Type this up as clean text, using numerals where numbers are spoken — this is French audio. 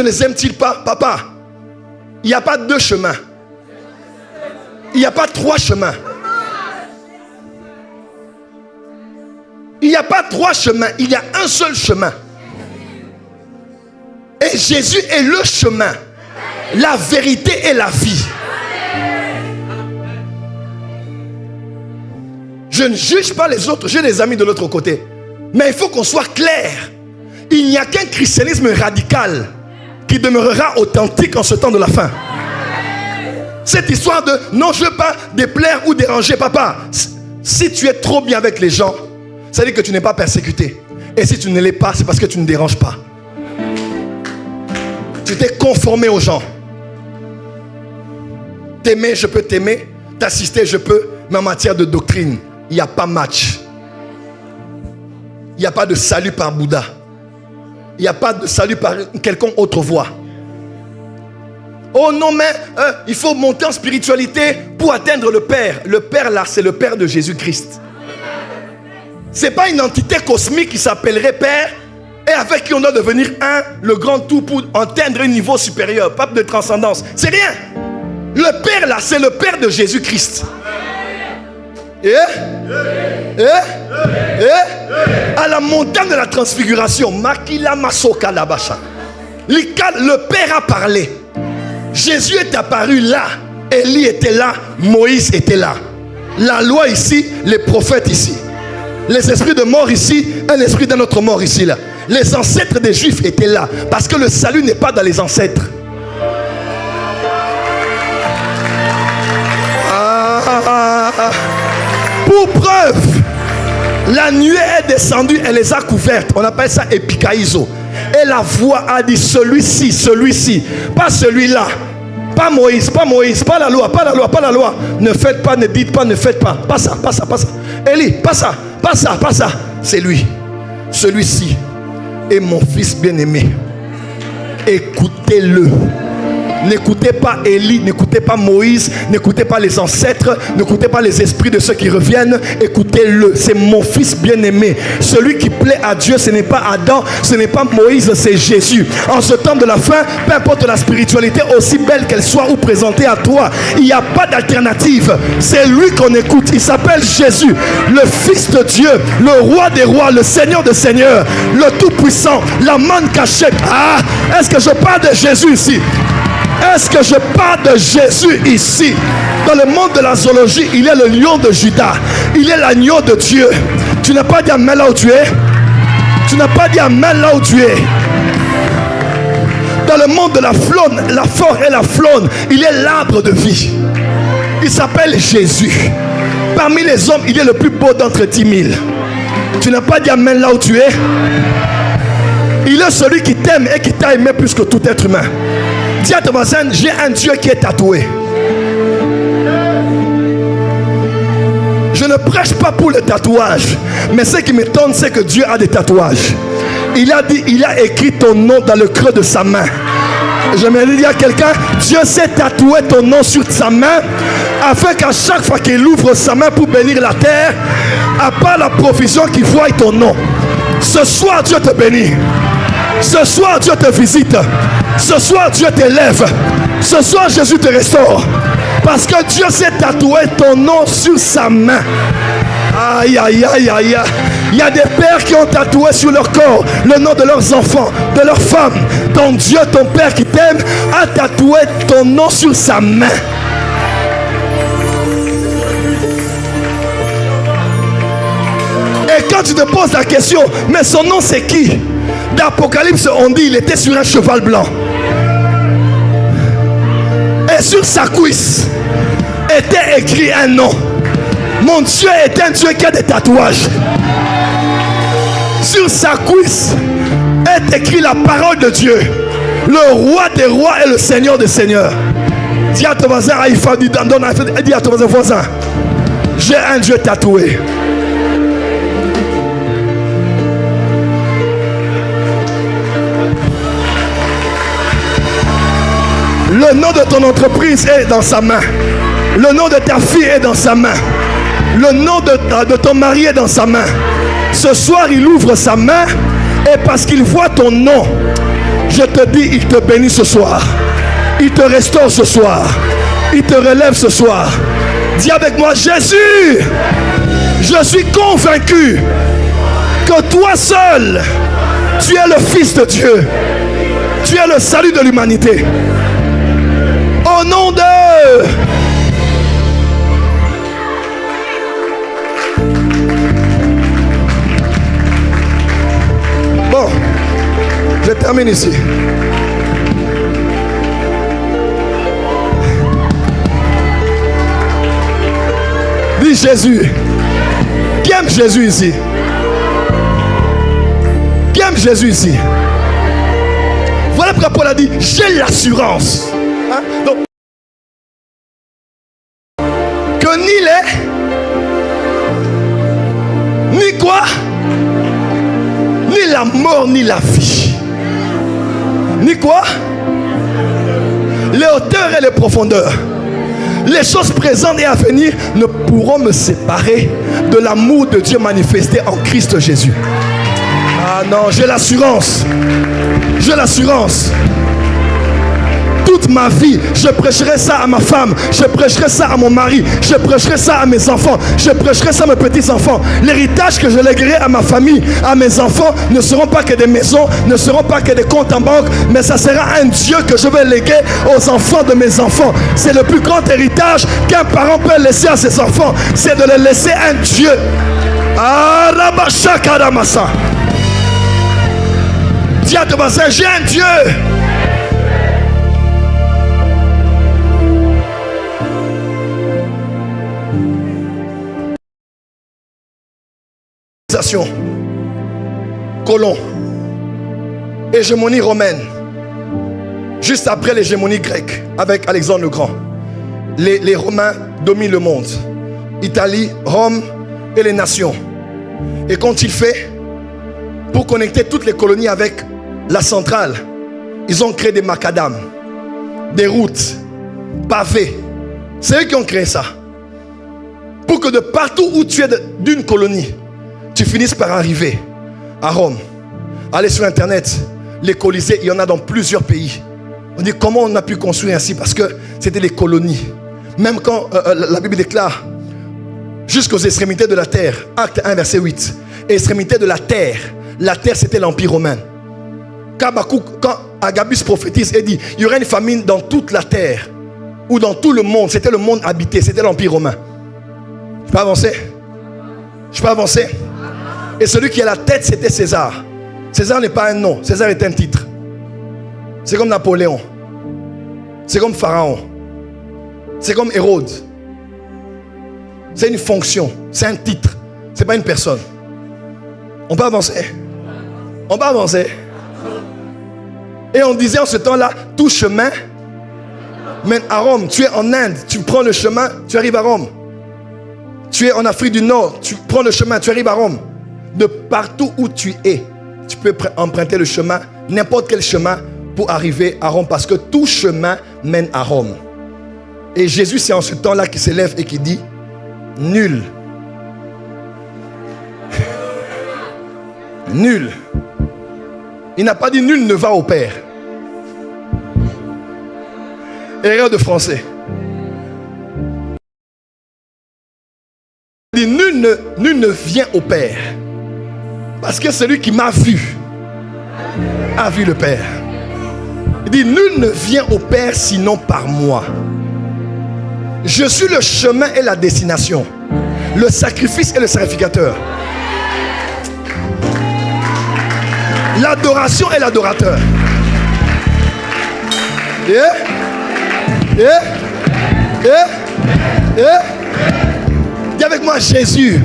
Ne les aime-t-il pas? Papa, il n'y a pas 2 chemins. Il n'y a pas 3 chemins. Il n'y a pas 3 chemins. Il y a un seul chemin. Et Jésus est le chemin, la vérité et la vie. Je ne juge pas les autres. J'ai des amis de l'autre côté. Mais il faut qu'on soit clair. Il n'y a qu'un christianisme radical qui demeurera authentique en ce temps de la fin. Cette histoire de non, je ne veux pas déplaire ou déranger, papa. Si tu es trop bien avec les gens, ça veut dire que tu n'es pas persécuté. Et si tu ne l'es pas, c'est parce que tu ne déranges pas. Tu t'es conformé aux gens. T'aimer, je peux t'aimer. T'assister, je peux. Mais en matière de doctrine, il n'y a pas match. Il n'y a pas de salut par Bouddha. Il n'y a pas de salut par quelconque autre voie. Oh non, mais il faut monter en spiritualité pour atteindre le Père. Le Père là, c'est le Père de Jésus-Christ. Ce n'est pas une entité cosmique qui s'appellerait Père et avec qui on doit devenir un, le grand tout pour atteindre un niveau supérieur, pas de transcendance. C'est rien. Le Père là, c'est le Père de Jésus-Christ. À la montagne de la transfiguration, Makila Masoka Labasha, le Père a parlé. Jésus est apparu là. Élie était là. Moïse était là. La loi ici, les prophètes ici. Les esprits de mort ici, un esprit d'un autre mort ici là. Les ancêtres des Juifs étaient là. Parce que le salut n'est pas dans les ancêtres. Pour preuve, la nuée est descendue, elle les a couvertes. On appelle ça épikaïso. Et la voix a dit celui-ci, celui-ci, pas celui-là. Pas Moïse, pas Moïse, pas la loi, pas la loi, pas la loi. Ne faites pas, ne dites pas, ne faites pas. Pas ça, pas ça, pas ça. Élie, pas ça, pas ça, pas ça. C'est lui. Celui-ci est mon fils bien-aimé. Écoutez-le. N'écoutez pas Élie, n'écoutez pas Moïse, n'écoutez pas les ancêtres, n'écoutez pas les esprits de ceux qui reviennent. Écoutez-le, c'est mon fils bien-aimé. Celui qui plaît à Dieu, ce n'est pas Adam, ce n'est pas Moïse, c'est Jésus. En ce temps de la fin, peu importe la spiritualité, aussi belle qu'elle soit ou présentée à toi, il n'y a pas d'alternative. C'est lui qu'on écoute. Il s'appelle Jésus, le Fils de Dieu, le Roi des rois, le Seigneur des seigneurs, le Tout-Puissant, la manne cachée. Ah, est-ce que je parle de Jésus ici? Est-ce que je parle de Jésus ici? Dans le monde de la zoologie, il est le lion de Juda. Il est l'agneau de Dieu. Tu n'as pas dit amen là où tu es. Tu n'as pas dit amen là où tu es. Dans le monde de la faune, la flore et la faune, il est l'arbre de vie. Il s'appelle Jésus. Parmi les hommes, il est le plus beau d'entre 10 000. Tu n'as pas dit amen là où tu es. Il est celui qui t'aime et qui t'a aimé plus que tout être humain. Dis à ton voisin, j'ai un Dieu qui est tatoué. Je ne prêche pas pour le tatouage, mais ce qui m'étonne, c'est que Dieu a des tatouages. Il a dit, il a écrit ton nom dans le creux de sa main. J'aimerais dire à quelqu'un, Dieu s'est tatoué ton nom sur sa main, afin qu'à chaque fois qu'il ouvre sa main pour bénir la terre, à part la provision qu'il voie ton nom. Ce soir, Dieu te bénit. Ce soir, Dieu te visite. Ce soir, Dieu t'élève. Ce soir, Jésus te restaure. Parce que Dieu s'est tatoué ton nom sur sa main. Aïe, aïe, aïe, aïe. Il y a des pères qui ont tatoué sur leur corps le nom de leurs enfants, de leurs femmes. Ton Dieu, ton Père qui t'aime, a tatoué ton nom sur sa main. Et quand tu te poses la question, mais son nom c'est qui? D'Apocalypse, on dit il était sur un cheval blanc. Et sur sa cuisse était écrit un nom. Mon Dieu est un Dieu qui a des tatouages. Sur sa cuisse est écrit la parole de Dieu. Le roi des rois et le Seigneur des seigneurs. Dis à ton voisin, dis à ton voisin, j'ai un Dieu tatoué. Le nom de ton entreprise est dans sa main. Le nom de ta fille est dans sa main. Le nom de ton mari est dans sa main. Ce soir, il ouvre sa main Et parce qu'il voit ton nom, je te dis, il te bénit ce soir. Il te restaure ce soir. Il te relève ce soir. Dis avec moi, Jésus, je suis convaincu que toi seul, tu es le Fils de Dieu. Tu es le salut de l'humanité. Au nom de... Bon, je termine ici. Dis Jésus. Qui aime Jésus ici? Qui aime Jésus ici? Voilà pourquoi Paul a dit, j'ai l'assurance. Hein? Donc, que ni les, ni quoi, ni la mort, ni la vie, ni quoi, les hauteurs et les profondeurs, les choses présentes et à venir ne pourront me séparer de l'amour de Dieu manifesté en Christ Jésus. Ah non, j'ai l'assurance. J'ai l'assurance. Toute ma vie, je prêcherai ça à ma femme, je prêcherai ça à mon mari, je prêcherai ça à mes enfants, je prêcherai ça à mes petits-enfants. L'héritage que je léguerai à ma famille, à mes enfants, ne seront pas que des maisons, ne seront pas que des comptes en banque, mais ça sera un Dieu que je vais léguer aux enfants de mes enfants. C'est le plus grand héritage qu'un parent peut laisser à ses enfants, c'est de le laisser un Dieu. Arabashakaramasa. Dis à ton voisin, j'ai un Dieu. Colon, hégémonie romaine, juste après l'hégémonie grecque avec Alexandre le Grand, les Romains dominent le monde, Italie, Rome et les nations. Et quand il fait, pour connecter toutes les colonies avec la centrale, ils ont créé des macadams, des routes pavées. C'est eux qui ont créé ça, pour que de partout où tu es d'une colonie, tu finisses par arriver à Rome. Allez sur internet, les Colisées, il y en a dans plusieurs pays. On dit comment on a pu construire ainsi, parce que c'était les colonies. Même quand la Bible déclare jusqu'aux extrémités de la terre, acte 1 verset 8, extrémités de la terre c'était l'empire romain. Quand Agabus prophétise et dit il y aurait une famine dans toute la terre ou dans tout le monde, c'était le monde habité, c'était l'empire romain. Je peux avancer? Je peux avancer? Et celui qui a la tête, c'était César. César n'est pas un nom, César est un titre. C'est comme Napoléon. C'est comme Pharaon. C'est comme Hérode. C'est une fonction, c'est un titre. C'est pas une personne. On peut avancer? On peut avancer? Et on disait en ce temps-là, tout chemin mène à Rome. Tu es en Inde, tu prends le chemin, tu arrives à Rome. Tu es en Afrique du Nord, tu prends le chemin, tu arrives à Rome. De partout où tu es, tu peux emprunter le chemin, n'importe quel chemin pour arriver à Rome, parce que tout chemin mène à Rome. Et Jésus, c'est en ce temps-là qu'il s'élève et qui dit nul. Nul. Il n'a pas dit nul ne va au Père. Erreur de français. Il dit nul ne vient au Père. Parce que celui qui m'a vu a vu le Père. Il dit nul ne vient au Père sinon par moi. Je suis le chemin et la destination, le sacrifice et le sacrificateur, l'adoration et l'adorateur. Dis avec moi Jésus.